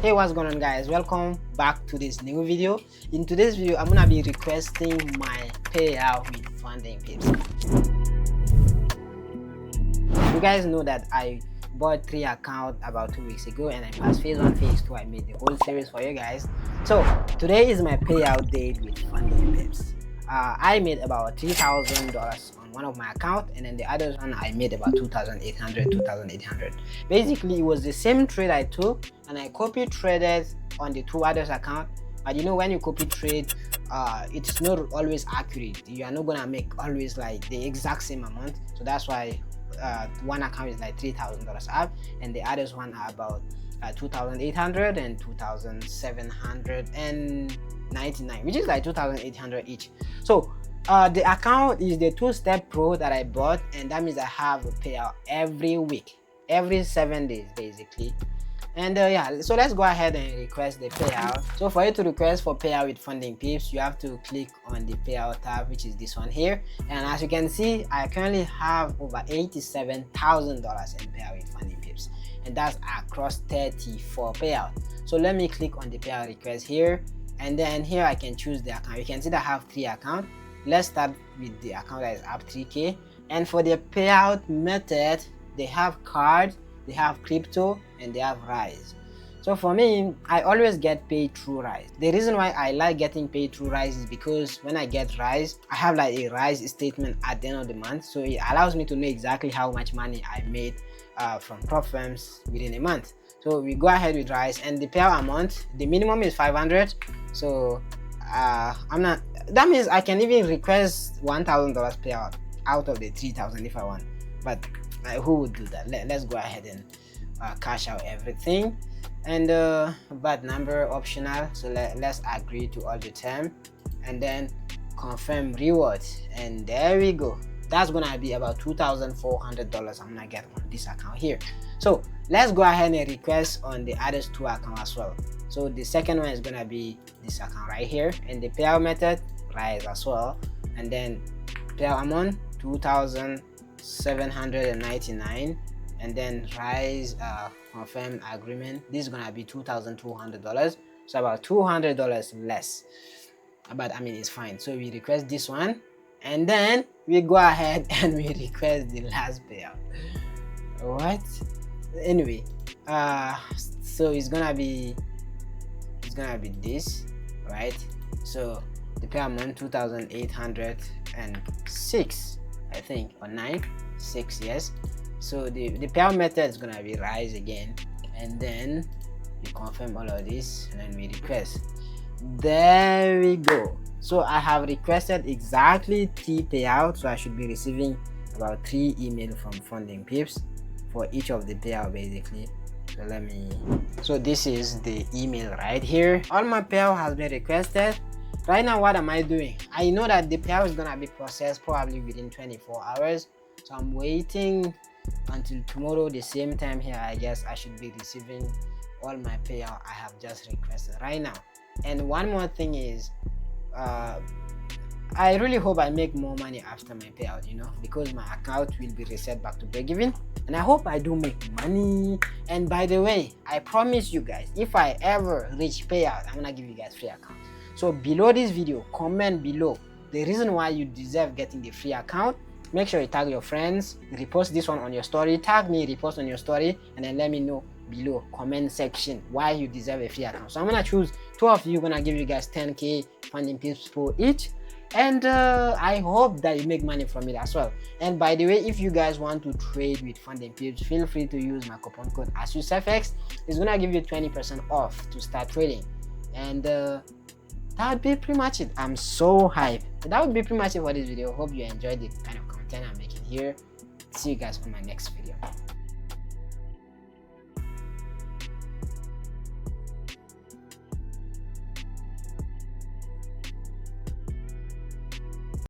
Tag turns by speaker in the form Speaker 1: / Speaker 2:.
Speaker 1: Hey, what's going on, guys? Welcome back to this new video. In today's video, I'm gonna be requesting my payout with FundingPips. You guys know that I bought 3 accounts about 2 weeks ago, and I passed phase 1, phase 2. I made the whole series for you guys. So today is my payout date with FundingPips. I made about $3,000 on one of my accounts, and then the other one I made about 2,800. Basically, it was the same trade I took, and I copy traded on the 2 others account. But you know, when you copy trade, it's not always accurate. You are not gonna make always like the exact same amount. So that's why one account is like $3,000 up, and the others one are about 2,800 and 2,799, which is like 2,800 each. So the account is the 2-step pro that I bought, and that means I have a payout every week, every 7 days basically. And yeah, so let's go ahead and request the payout. So for you to request for payout with FundingPips, you have to click on the payout tab, which is this one here. And as you can see, I currently have over $87,000 in payout with FundingPips, and that's across 34 payout. So let me click on the payout request here, and then here I can choose the account. You can see that I have 3 accounts. Let's start with the account that is up 3K. And for the payout method, they have card, they have crypto, and they have Rise. So for me, I always get paid through Rise. The reason why I like getting paid through Rise is because when I get Rise, I have like a Rise statement at the end of the month, so it allows me to know exactly how much money I made from Propfirms within a month. So we go ahead with Rise, and the payout amount, the minimum is 500. So that means I can even request $1,000 payout out of the 3,000 if I want, but who would do that? Let's go ahead and cash out everything. And but number optional, so let's agree to all the term, and then confirm reward, and there we go. That's gonna be about $2,400 I'm gonna get on this account here. So let's go ahead and request on the others 2 account as well. So the second one is gonna be this account right here, and the payout method Rise as well, and then payout amount 2,799, and then Rise confirm agreement. This is gonna be $2,200, so about $200 less, but I mean it's fine. So we request this one, and then we go ahead and we request the last payout. What? Anyway, so it's gonna be this, right? So the payout amount 2,806, I think, or 96, yes. So the payout method is gonna be Rise again, and then you confirm all of this, and then we request. There we go. So I have requested exactly 3 payouts, so I should be receiving about 3 emails from FundingPips for each of the payout basically. So this is the email right here. All my payout has been requested. Right now, what am I doing? I know that the payout is gonna be processed probably within 24 hours, so I'm waiting until tomorrow the same time here. I guess I should be receiving all my payout I have just requested right now. And one more thing is, I really hope I make more money after my payout, you know, because my account will be reset back to break even, and I hope I do make money. And by the way, I promise you guys, if I ever reach payout, I'm gonna give you guys free account. So below this video, comment below the reason why you deserve getting the free account. Make sure you tag your friends, repost this one on your story, tag me, repost on your story, and then let me know below comment section why you deserve a free account. So I'm gonna choose 2 of you, gonna give you guys 10K FundingPips Pro each, and I hope that you make money from it as well. And by the way, if you guys want to trade with FundingPips, feel free to use my coupon code AstuceFX. It's gonna give you 20% off to start trading, and that would be pretty much it. I'm so hyped. That would be pretty much it for this video. Hope you enjoyed the kind of content I'm making here. See you guys on my next video.